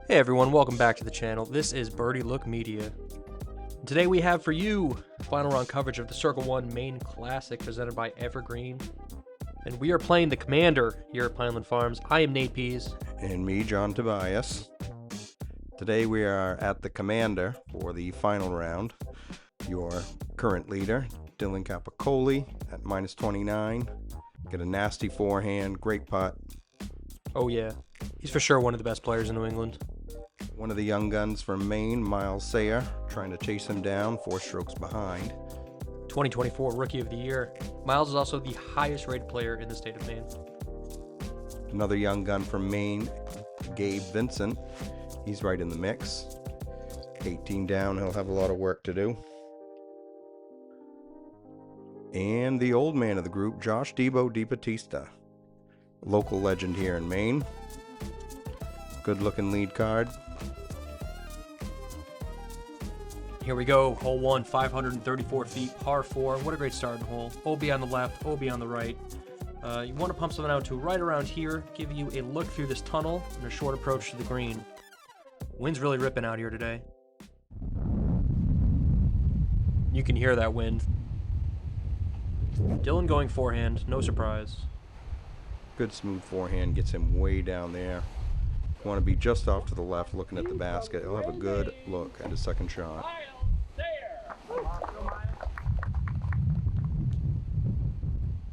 Hey everyone, welcome back to the channel. This is Birdie Look Media. Today we have for you final round coverage of the Circle1 Maine Classic presented by Evergreen. And we are playing the Commander here at Pineland Farms. I am Nate Pease. And me, John Tobias. Today we are at the Commander for the final round. Your current leader, Dylan Capaccioli at minus 29. Get a nasty forehand, great putt. Oh yeah, he's for sure one of the best players in New England. One of the young guns from Maine, Miles Sayer, trying to chase him down, 4 strokes behind. 2024 Rookie of the Year. Miles is also the highest rated player in the state of Maine. Another young gun from Maine, Gabe Vincent. He's right in the mix. 18 down, he'll have a lot of work to do. And the old man of the group, Josh Dibattista. Local legend here in Maine. Good looking lead card. Here we go, hole 1, 534 feet, par 4. What a great starting hole. OB on the left, OB on the right. You want to pump something out to right around here, giving you a look through this tunnel and a short approach to the green. Wind's really ripping out here today. You can hear that wind. Dylan going forehand, no surprise. Good smooth forehand, gets him way down there. Want to be just off to the left looking at the basket. He'll have a good look at his second shot.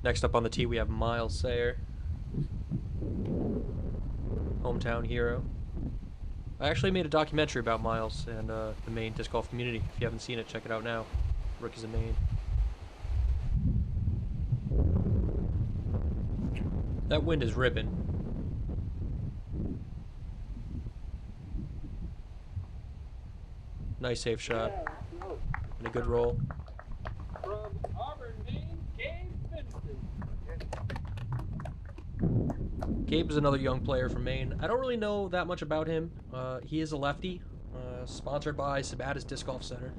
Next up on the tee we have Miles Sayer. Hometown hero. I actually made a documentary about Miles and the Maine disc golf community. If you haven't seen it, check it out now. Rookies in Maine. That wind is ripping. Nice safe shot. And a good roll. From Auburn, Maine, Gabe Vincent. Gabe is another young player from Maine. I don't really know that much about him. He is a lefty, sponsored by Sabatis Disc Golf Center,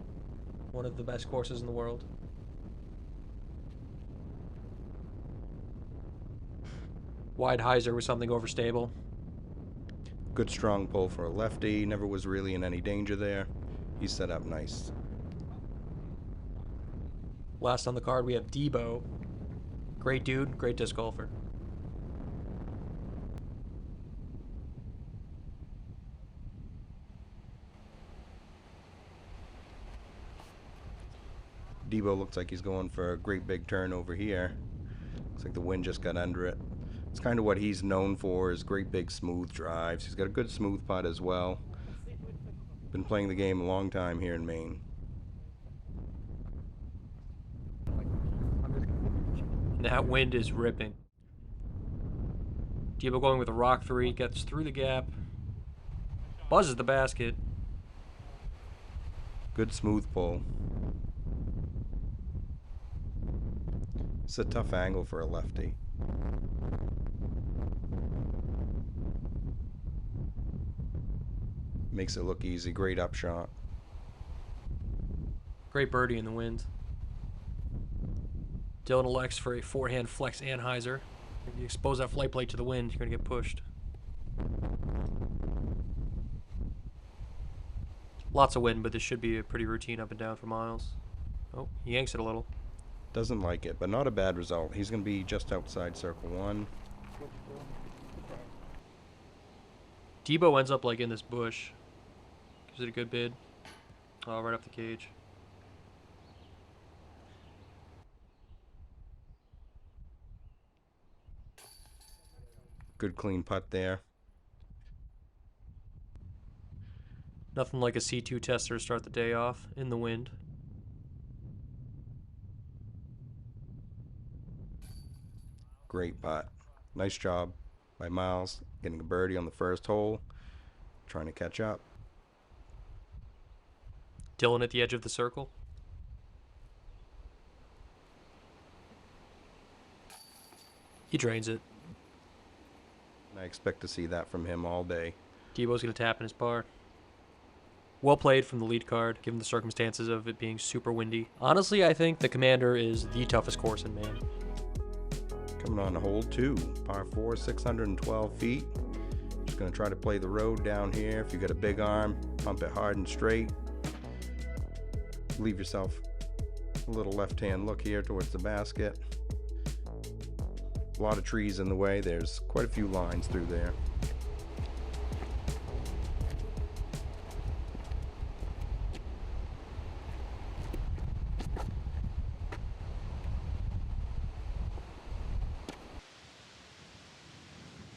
one of the best courses in the world. Wide hyzer with something overstable. Good strong pull for a lefty. Never was really in any danger there. He's set up nice. Last on the card we have Debo. Great dude, great disc golfer. Debo looks like he's going for a great big turn over here. Looks like the wind just got under it. It's kind of what he's known for, is great big smooth drives. He's got a good smooth putt as well. Been playing the game a long time here in Maine. That wind is ripping. Debo going with a rock 3, gets through the gap, buzzes the basket. Good smooth pull. It's a tough angle for a lefty. Makes it look easy. Great upshot. Great birdie in the wind. Dylan elects for a forehand flex and hyzer. If you expose that flight plate to the wind, you're going to get pushed. Lots of wind, but this should be a pretty routine up and down for Miles. Oh, he yanks it a little. Doesn't like it, but not a bad result. He's going to be just outside Circle 1. Debo ends up like in this bush. Gives it a good bid. Oh, right off the cage. Good clean putt there. Nothing like a C2 tester to start the day off in the wind. Great putt. Nice job by Miles, getting a birdie on the first hole. Trying to catch up. Dylan at the edge of the circle. He drains it. I expect to see that from him all day. Debo's going to tap in his par. Well played from the lead card, given the circumstances of it being super windy. Honestly, I think the Commander is the toughest course in Maine. Coming on to hole 2, par 4, 612 feet. Going to try to play the road down here. If you got a big arm, pump it hard and straight. Leave yourself a little left-hand look here towards the basket. A lot of trees in the way. There's quite a few lines through there.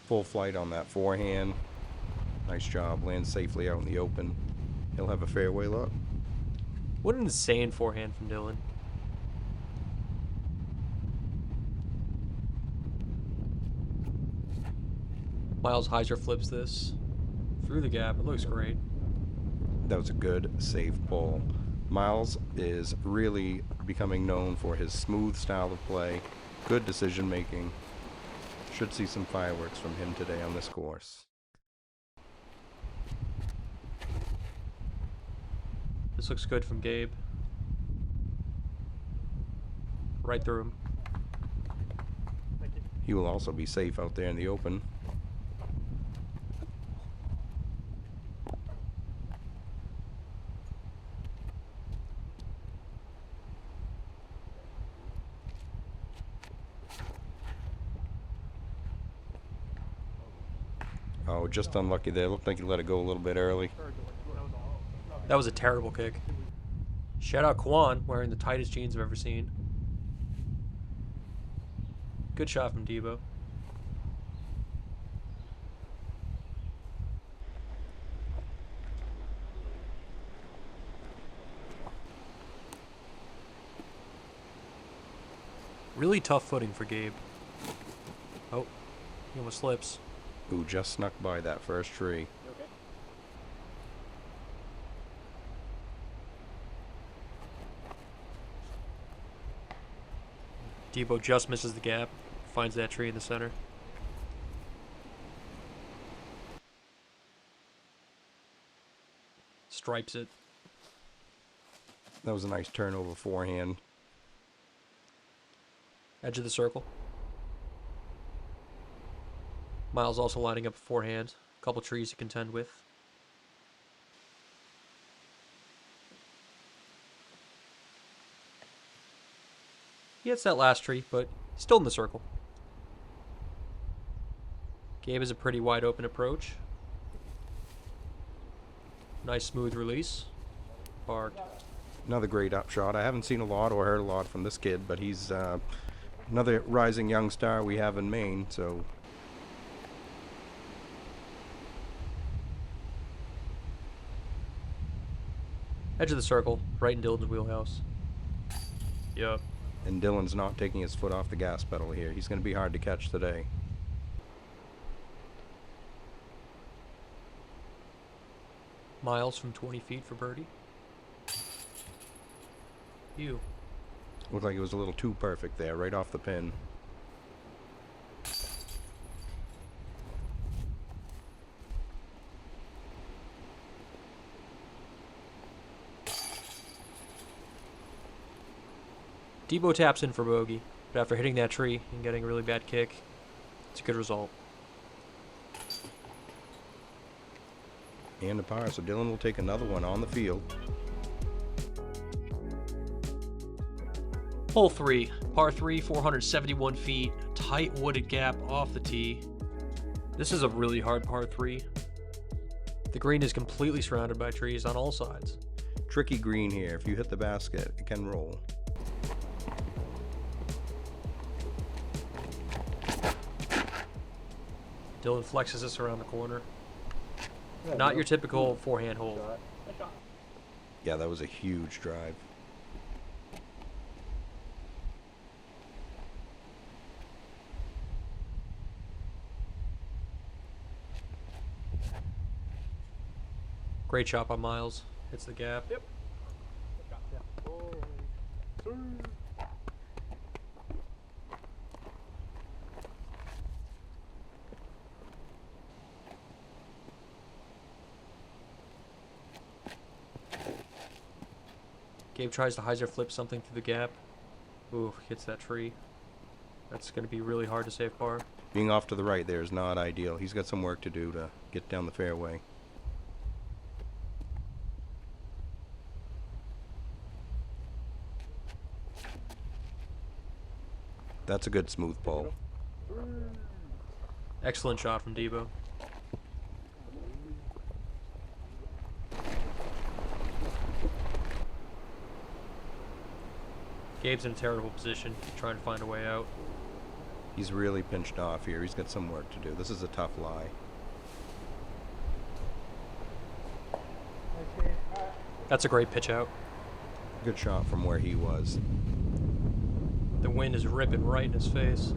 Full flight on that forehand. Nice job. Lands safely out in the open. He'll have a fairway look. What an insane forehand from Dylan. Miles Heiser flips this through the gap. It looks great. That was a good, safe pull. Miles is really becoming known for his smooth style of play, good decision making. Should see some fireworks from him today on this course. This looks good from Gabe. Right through him. He will also be safe out there in the open. Oh, just unlucky there. Looked like he let it go a little bit early. That was a terrible kick. Shout out Kwan, wearing the tightest jeans I've ever seen. Good shot from Debo. Really tough footing for Gabe. Oh, he almost slips. Ooh, just snuck by that first tree. Debo just misses the gap, finds that tree in the center. Stripes it. That was a nice turnover forehand. Edge of the circle. Miles also lining up a forehand. A couple trees to contend with. He hits that last tree, but still in the circle. Gabe is a pretty wide open approach. Nice smooth release. Parked. Another great upshot. I haven't seen a lot or heard a lot from this kid, but he's another rising young star we have in Maine, so... Edge of the circle, right in Dylan's wheelhouse. Yep. And Dylan's not taking his foot off the gas pedal here. He's going to be hard to catch today. Miles from 20 feet for birdie. You. Looked like it was a little too perfect there, right off the pin. Debo taps in for bogey, but after hitting that tree and getting a really bad kick, it's a good result. And a par, so Dylan will take another one on the field. Hole 3, par 3, 471 feet, tight wooded gap off the tee. This is a really hard par 3. The green is completely surrounded by trees on all sides. Tricky green here. If you hit the basket, it can roll. Dylan flexes this around the corner. Not your typical forehand hole. Yeah, that was a huge drive. Great shot by Miles. Hits the gap. Yep. Gabe tries to hyzer flip something through the gap. Ooh, hits that tree. That's going to be really hard to save par. Being off to the right there is not ideal. He's got some work to do to get down the fairway. That's a good smooth pull. Excellent shot from Debo. Gabe's in a terrible position, trying to find a way out. He's really pinched off here. He's got some work to do. This is a tough lie. That's a great pitch out. Good shot from where he was. The wind is ripping right in his face.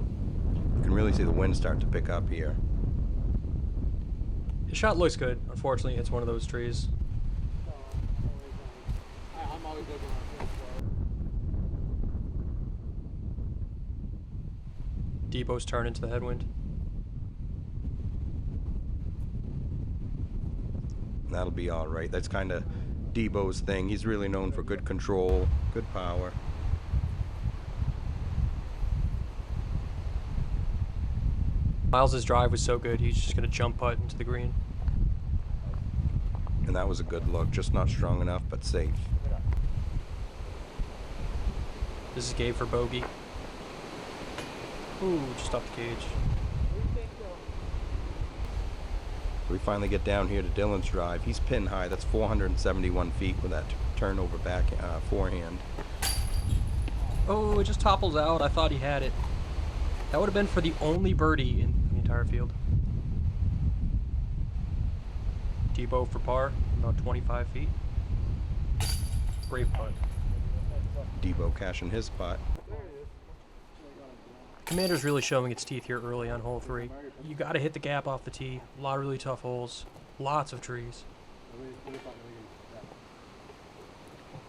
You can really see the wind start to pick up here. His shot looks good. Unfortunately, it's one of those trees. I'm always looking Debo's turn into the headwind. That'll be all right. That's kind of Debo's thing. He's really known for good control, good power. Miles's drive was so good, he's just going to jump putt into the green. And that was a good look. Just not strong enough, but safe. This is Gabe for bogey. Ooh, just off the cage. So we finally get down here to Dylan's drive. He's pin high. That's 471 feet with that turnover back forehand. Oh, it just topples out. I thought he had it. That would have been for the only birdie in the entire field. Debo for par, about 25 feet. Great putt. Debo cashing his putt. Commander's really showing its teeth here early on hole 3. You got to hit the gap off the tee. A lot of really tough holes. Lots of trees.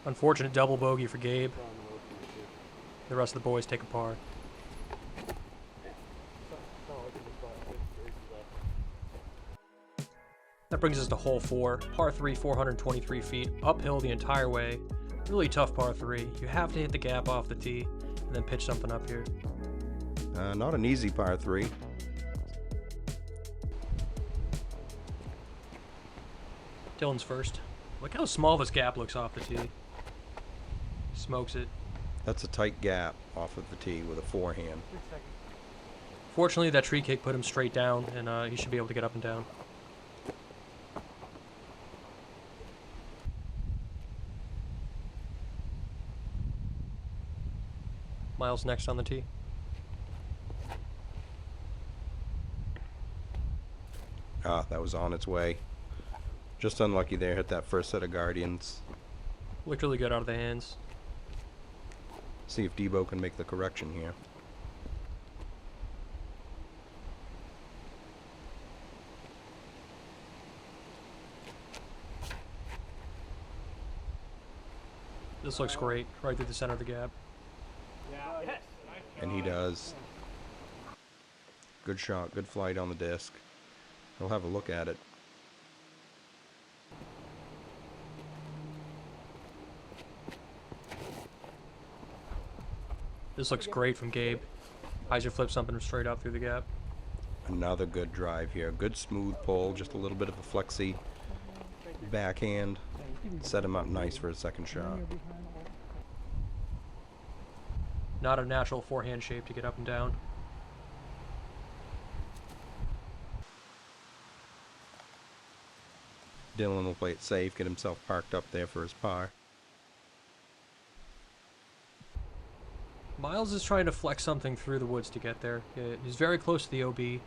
Unfortunate double bogey for Gabe. The rest of the boys take a par. That brings us to hole 4. Par 3, 423 feet. Uphill the entire way. Really tough par 3. You have to hit the gap off the tee and then pitch something up here. Not an easy par 3. Dylan's first. Look how small this gap looks off the tee. Smokes it. That's a tight gap off of the tee with a forehand. Fortunately, that tree kick put him straight down, and he should be able to get up and down. Miles next on the tee. Ah, that was on its way. Just unlucky there. Hit that first set of Guardians. Looked really good out of the hands. See if Debo can make the correction here. This looks great, right through the center of the gap. And he does. Good shot, good flight on the disc. He'll have a look at it. This looks great from Gabe. Eyes flip something straight out through the gap. Another good drive here. Good smooth pull, just a little bit of a flexy backhand. Set him up nice for a second shot. Not a natural forehand shape to get up and down. Dylan will play it safe, get himself parked up there for his par. Miles is trying to flex something through the woods to get there. He's very close to the OB.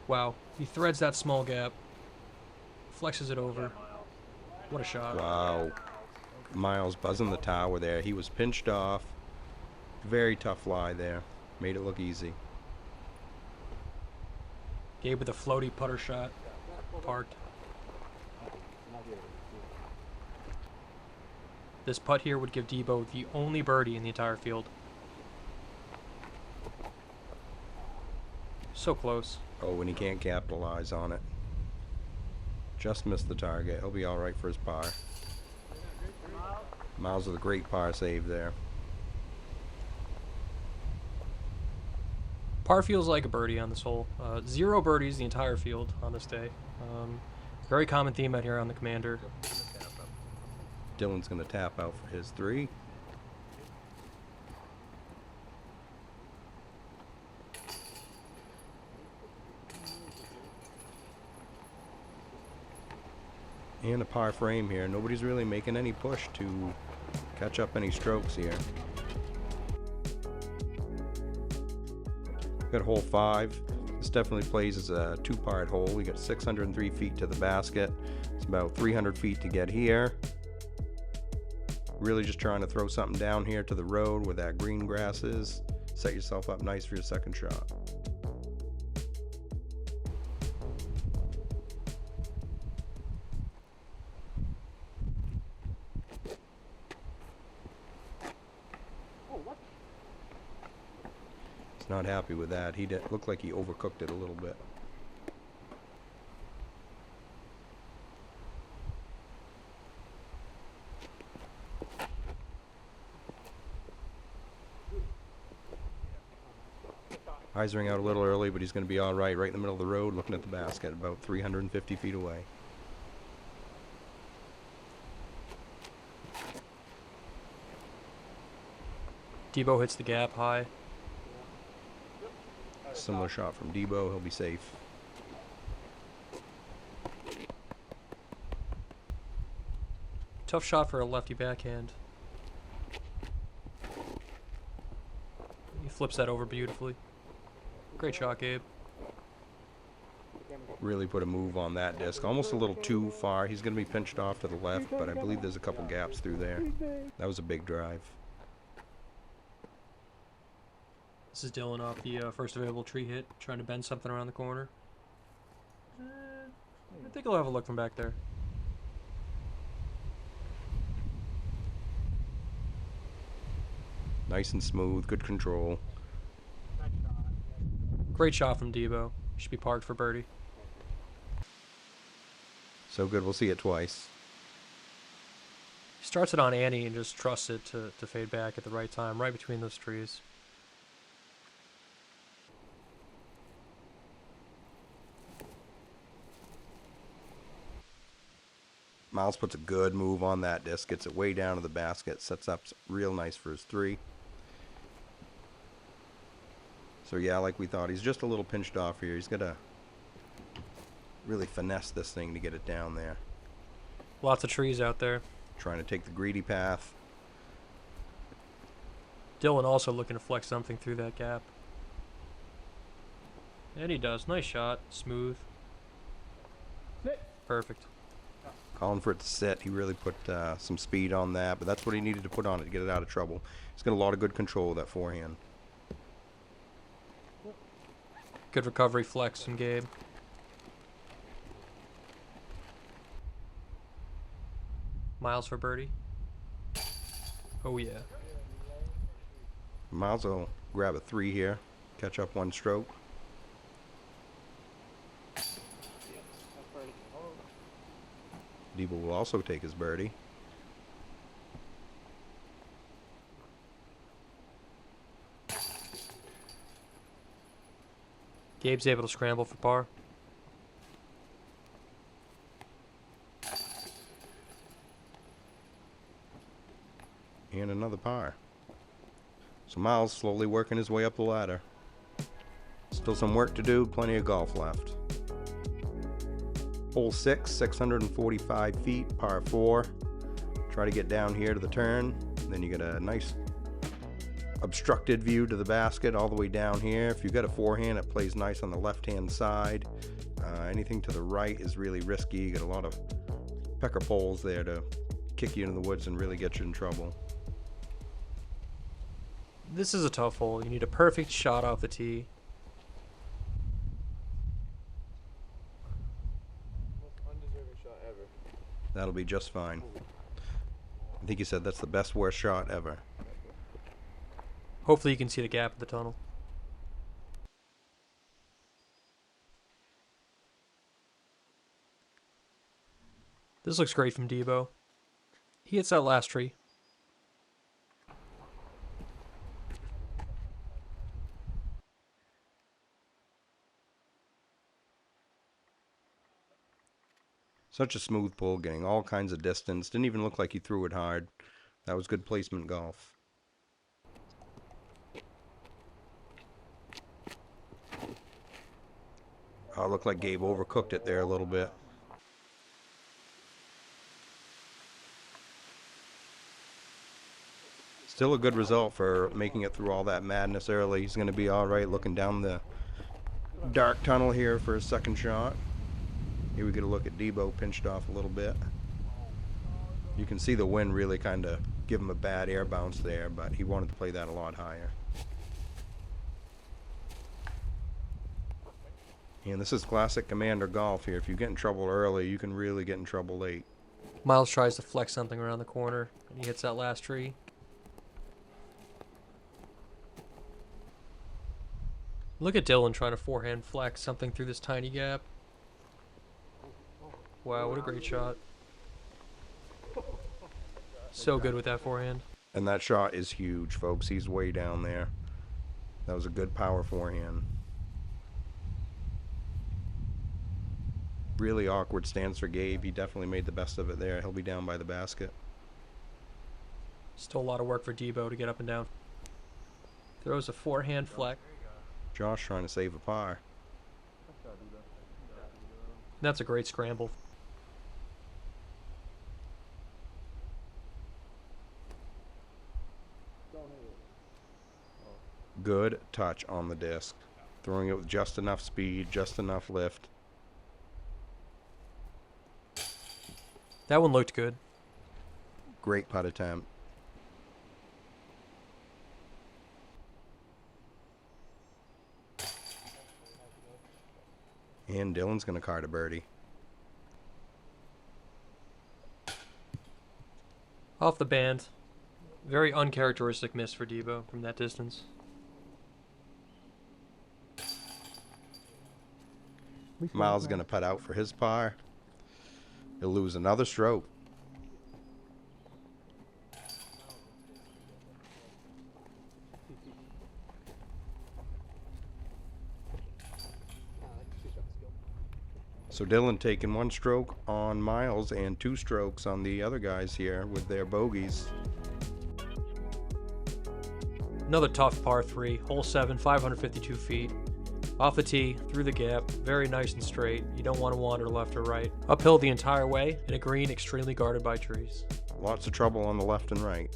Wow, he threads that small gap. Flexes it over. What a shot. Wow. Miles buzzing the tower there. He was pinched off. Very tough lie there. Made it look easy. Gabe with a floaty putter shot. Parked. This putt here would give Debo the only birdie in the entire field. So close. Oh, and he can't capitalize on it. Just missed the target. He'll be alright for his par. Miles with a great par save there. Par feels like a birdie on this hole. 0 birdies the entire field on this day. Very common theme out here on the Commander. Dylan's going to tap out for his 3. And a par frame here. Nobody's really making any push to catch up any strokes here. Got hole 5. This definitely plays as a 2-part hole. We got 603 feet to the basket. It's about 300 feet to get here. Really just trying to throw something down here to the road where that green grass is. Set yourself up nice for your second shot. Not happy with that. He looked like he overcooked it a little bit. Eisering out a little early, but he's going to be all right. Right in the middle of the road, looking at the basket, about 350 feet away. Debo hits the gap high. Similar shot from Debo. He'll be safe. Tough shot for a lefty backhand. He flips that over beautifully. Great shot, Gabe. Really put a move on that disc. Almost a little too far. He's going to be pinched off to the left, but I believe there's a couple gaps through there. That was a big drive. This is Dylan off the first available tree hit, trying to bend something around the corner. I think he'll have a look from back there. Nice and smooth, good control. Great shot from Debo. Should be parked for birdie. So good, we'll see it twice. He starts it on Annie and just trusts it to fade back at the right time, right between those trees. Miles puts a good move on that disc, gets it way down to the basket, sets up real nice for his 3. So yeah, like we thought, he's just a little pinched off here. He's got to really finesse this thing to get it down there. Lots of trees out there. Trying to take the greedy path. Dylan also looking to flex something through that gap. And he does. Nice shot. Smooth. Perfect. Calling for it to sit. He really put some speed on that, but that's what he needed to put on it to get it out of trouble. He's got a lot of good control of that forehand. Good recovery flex from Gabe. Miles for birdie. Oh yeah. Miles will grab a 3 here, catch up 1 stroke. Debo will also take his birdie. Gabe's able to scramble for par. And another par. So Miles slowly working his way up the ladder. Still some work to do, plenty of golf left. Hole 6, 645 feet, par 4. Try to get down here to the turn. Then you get a nice obstructed view to the basket all the way down here. If you've got a forehand, it plays nice on the left-hand side. Anything to the right is really risky. You get a lot of pecker poles there to kick you into the woods and really get you in trouble. This is a tough hole. You need a perfect shot off the tee. Undeserving shot ever. That'll be just fine. I think you said that's the best worst shot ever. Hopefully you can see the gap in the tunnel. This looks great from Debo. He hits that last tree. Such a smooth pull, getting all kinds of distance. Didn't even look like he threw it hard. That was good placement golf. Oh, it looked like Gabe overcooked it there a little bit. Still a good result for making it through all that madness early. He's going to be all right looking down the dark tunnel here for his second shot. Here we get a look at Debo pinched off a little bit. You can see the wind really kind of give him a bad air bounce there, but he wanted to play that a lot higher. And this is classic commander golf here. If you get in trouble early, you can really get in trouble late. Miles tries to flex something around the corner, and he hits that last tree. Look at Dylan trying to forehand flex something through this tiny gap. Wow, what a great shot. So good with that forehand. And that shot is huge, folks. He's way down there. That was a good power forehand. Really awkward stance for Gabe. He definitely made the best of it there. He'll be down by the basket. Still a lot of work for Debo to get up and down. Throws a forehand flex. Josh trying to save a par. That's a great scramble. Good touch on the disc. Throwing it with just enough speed, just enough lift. That one looked good. Great putt attempt. And Dylan's going to card a birdie. Off the band. Very uncharacteristic miss for Debo from that distance. Miles is going to putt out for his par. He'll lose another stroke. So Dylan taking one stroke on Miles and 2 strokes on the other guys here with their bogeys. Another tough par 3, hole 7, 552 feet. Off the tee, through the gap, very nice and straight. You don't want to wander left or right. Uphill the entire way, in a green extremely guarded by trees. Lots of trouble on the left and right.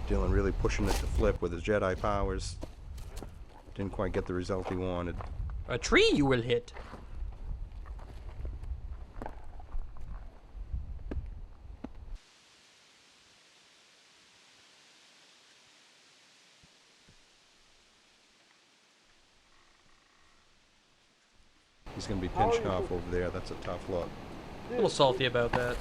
Dylan really pushing it to flip with his Jedi powers. Didn't quite get the result he wanted. A tree you will hit. He's going to be pinched off over there. That's a tough look. A little salty about that.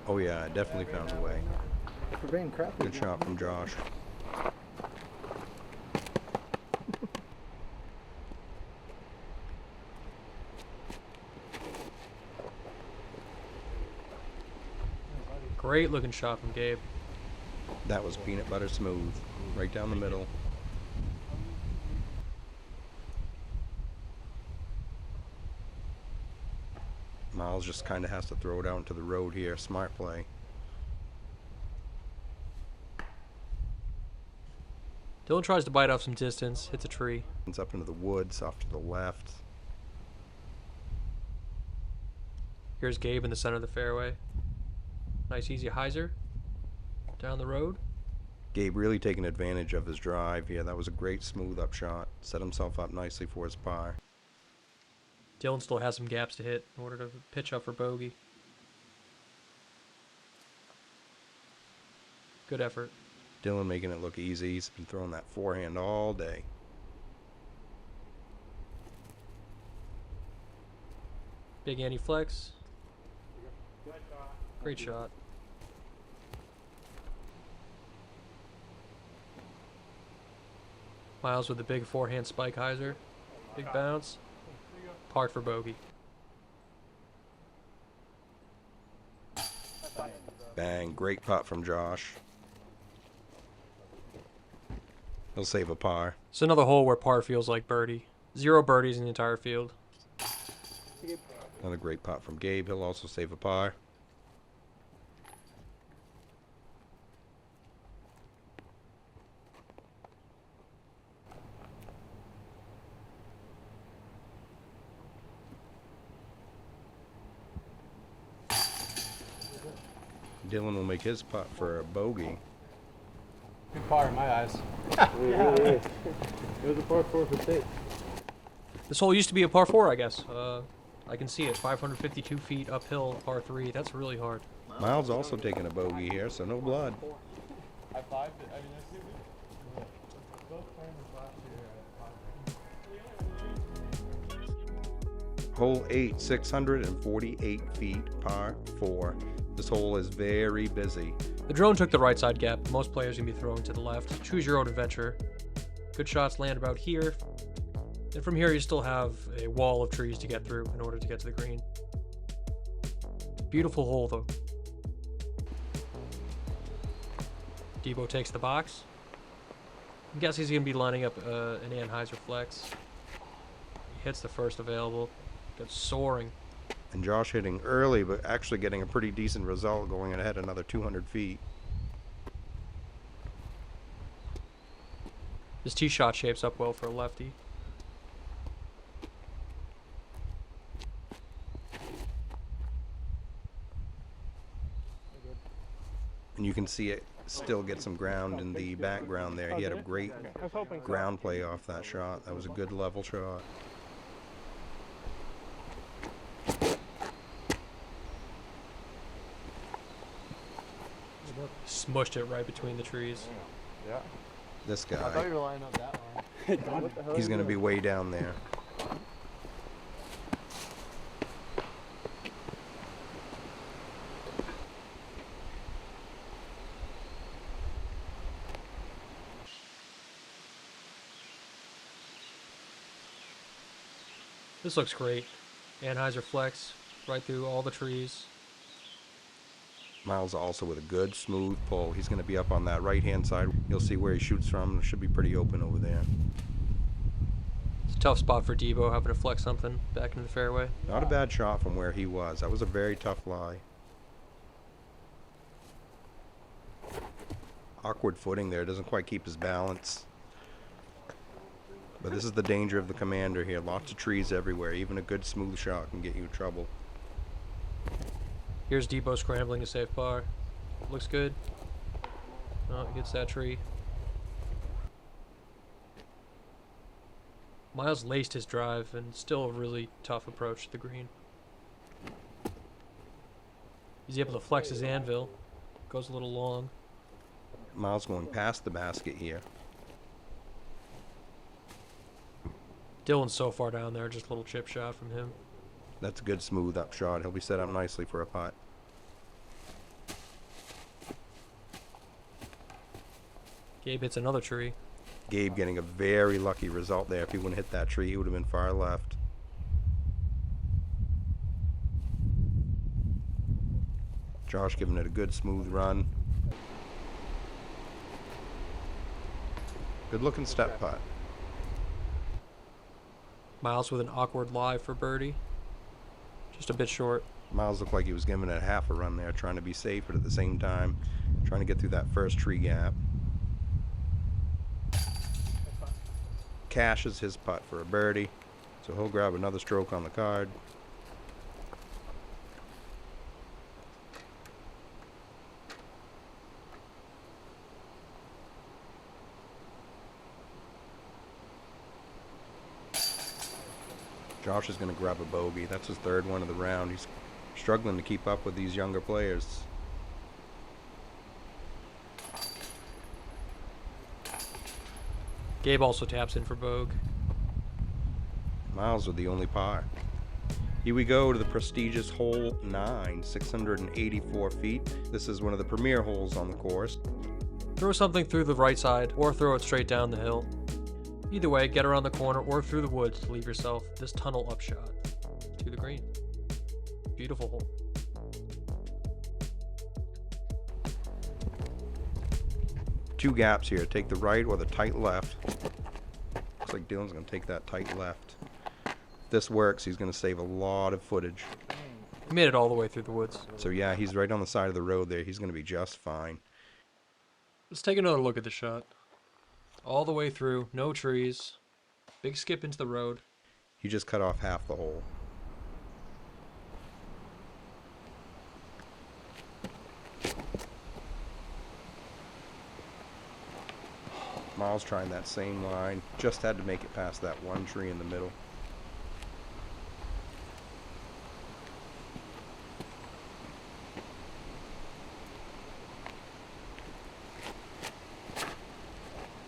Oh yeah, I definitely found a way. For being crappy. Good shot from Josh. Great looking shot from Gabe. That was peanut butter smooth. Right down the middle. Miles just kind of has to throw it out into the road here. Smart play. Dylan tries to bite off some distance, hits a tree. It's up into the woods, off to the left. Here's Gabe in the center of the fairway. Nice easy hyzer. Down the road. Gabe really taking advantage of his drive. Yeah, that was a great smooth up shot. Set himself up nicely for his par. Dylan still has some gaps to hit in order to pitch up for bogey. Good effort. Dylan making it look easy. He's been throwing that forehand all day. Big Andy flex. Great shot. Miles with the big forehand spike hyzer. Big bounce. Parked for bogey. Bang, great putt from Josh. He'll save a par. It's another hole where par feels like birdie. 0 birdies in the entire field. Another great putt from Gabe. He'll also save a par. Dylan will make his putt for a bogey. Good par in my eyes. It was a par 4 for 6. This hole used to be a par 4, I guess. I can see it. 552 feet uphill, par 3. That's really hard. Miles also taking a bogey here, so no blood. I 5'd it. I mean, that's good. Both players last year. Hole 8, 648 feet, par 4. This hole is very busy. The drone took the right side gap. Most players can be throwing to the left. Choose your own adventure. Good shots land about here. And from here you still have a wall of trees to get through in order to get to the green. Beautiful hole though. Debo takes the box. I guess he's going to be lining up an Anheuser flex. He hits the first available. Gets soaring. And Josh hitting early, but actually getting a pretty decent result, going ahead another 200 feet. This tee shot shapes up well for a lefty. And you can see it still get some ground in the background there. He had a great ground play off that shot. That was a good level shot. Smushed it right between the trees. Yeah. This I thought guy, you were lining up that line. What the hell he's are going to you be doing? way down there. This looks great. Anheuser flex right through all the trees. Miles also with a good smooth pull. He's going to be up on that right hand side. You'll see where he shoots from. It should be pretty open over there. It's a tough spot for Debo having to flex something back into the fairway. Not a bad shot from where he was. That was a very tough lie. Awkward footing there. Doesn't quite keep his balance. But this is the danger of the commander here. Lots of trees everywhere. Even a good smooth shot can get you in trouble. Here's Debo scrambling to save par. Looks good. Oh, he gets that tree. Miles laced his drive and still a really tough approach to the green. He's able to flex his anvil. Goes a little long. Miles going past the basket here. Dylan's so far down there, just a little chip shot from him. That's a good smooth up shot. He'll be set up nicely for a putt. Gabe hits another tree. Gabe getting a very lucky result there. If he wouldn't hit that tree, he would have been far left. Josh giving it a good smooth run. Good looking step putt. Miles with an awkward lie for birdie. Just a bit short. Miles looked like he was giving it half a run there, trying to be safe, but at the same time, trying to get through that first tree gap. Cashes his putt for a birdie, so he'll grab another stroke on the card. Josh is going to grab a bogey. That's his third one of the round. He's struggling to keep up with these younger players. Gabe also taps in for bogey. Miles with the only par. Here we go to the prestigious hole 9, 684 feet. This is one of the premier holes on the course. Throw something through the right side or throw it straight down the hill. Either way, get around the corner or through the woods to leave yourself this tunnel upshot to the green. Beautiful hole. Two gaps here. Take the right or the tight left. Looks like Dylan's going to take that tight left. If this works, he's going to save a lot of footage. He made it all the way through the woods. So yeah, he's right on the side of the road there. He's going to be just fine. Let's take another look at the shot. All the way through, no trees. Big skip into the road. He just cut off half the hole. Miles trying that same line. Just had to make it past that one tree in the middle.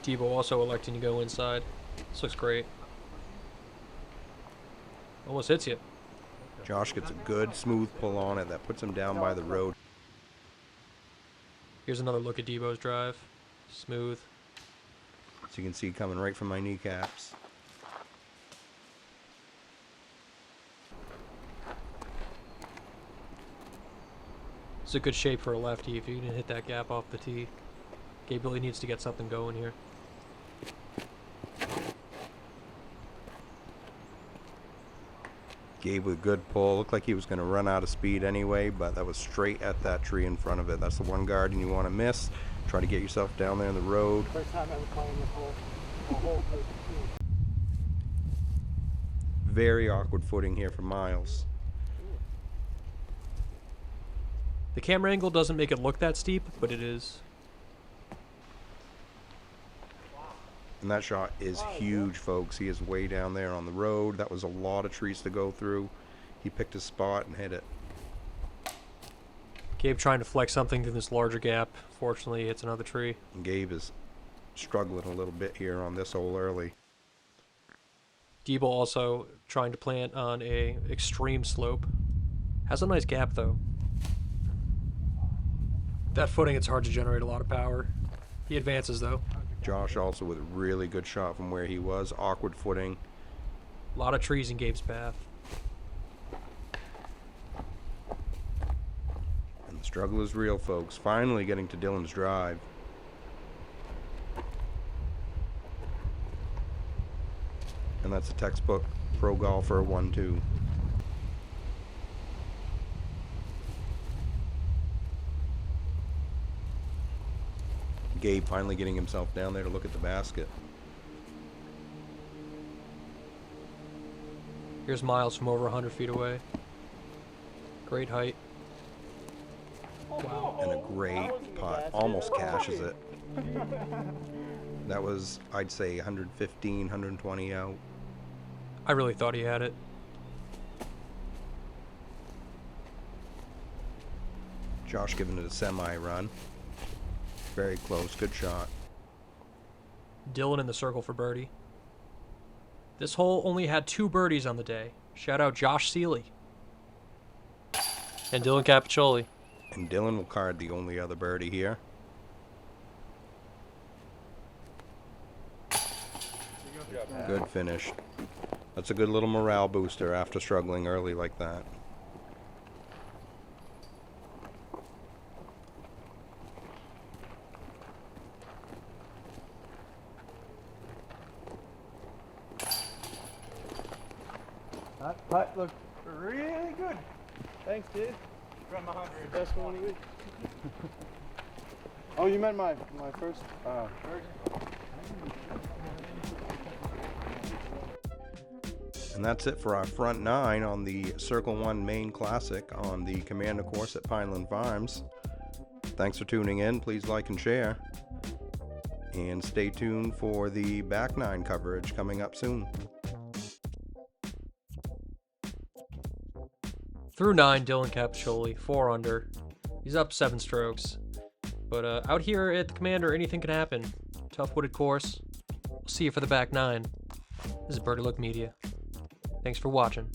Debo also electing to go inside. This looks great. Almost hits you. Josh gets a good smooth pull on it that puts him down by the road. Here's another look at Debo's drive. Smooth. So you can see coming right from my kneecaps. It's a good shape for a lefty if you can hit that gap off the tee. Gabe really needs to get something going here. Gabe with a good pull. Looked like he was going to run out of speed anyway, but that was straight at that tree in front of it. That's the one garden you want to miss. Try to get yourself down there in the road. First time ever playing this hole. A hole for Very awkward footing here for Miles. The camera angle doesn't make it look that steep, but it is. And that shot is huge, folks. He is way down there on the road. That was a lot of trees to go through. He picked his spot and hit it. Gabe trying to flex something through this larger gap. Fortunately, he hits another tree. And Gabe is struggling a little bit here on this hole early. Debo also trying to plant on a extreme slope. Has a nice gap, though. That footing, it's hard to generate a lot of power. He advances, though. Josh also with a really good shot from where he was. Awkward footing. A lot of trees in Gabe's path. And the struggle is real, folks. Finally getting to Dylan's drive. And that's a textbook pro golfer 1-2. Gabe finally getting himself down there to look at the basket. Here's Miles from over 100 feet away. Great height. Wow. And a great putt. Almost cashes it. That was, I'd say, 115, 120 out. I really thought he had it. Josh giving it a semi-run. Very close. Good shot. Dylan in the circle for birdie. This hole only had 2 birdies on the day. Shout out Josh Seeley. And Dylan Capaccioli. And Dylan will card the only other birdie here. Good finish. That's a good little morale booster after struggling early like that. That putt looked really good. Thanks, dude. From 100. Best one of the week. Oh, you meant my first And that's it for our front 9 on the Circle 1 Maine Classic on the Commander course at Pineland Farms. Thanks for tuning in. Please like and share. And stay tuned for the back 9 coverage coming up soon. Through 9, Dylan Capaccioli, 4 under. He's up 7 strokes. But out here at the Commander, anything can happen. Tough wooded course. We'll see you for the back 9. This is Birdie Look Media. Thanks for watching.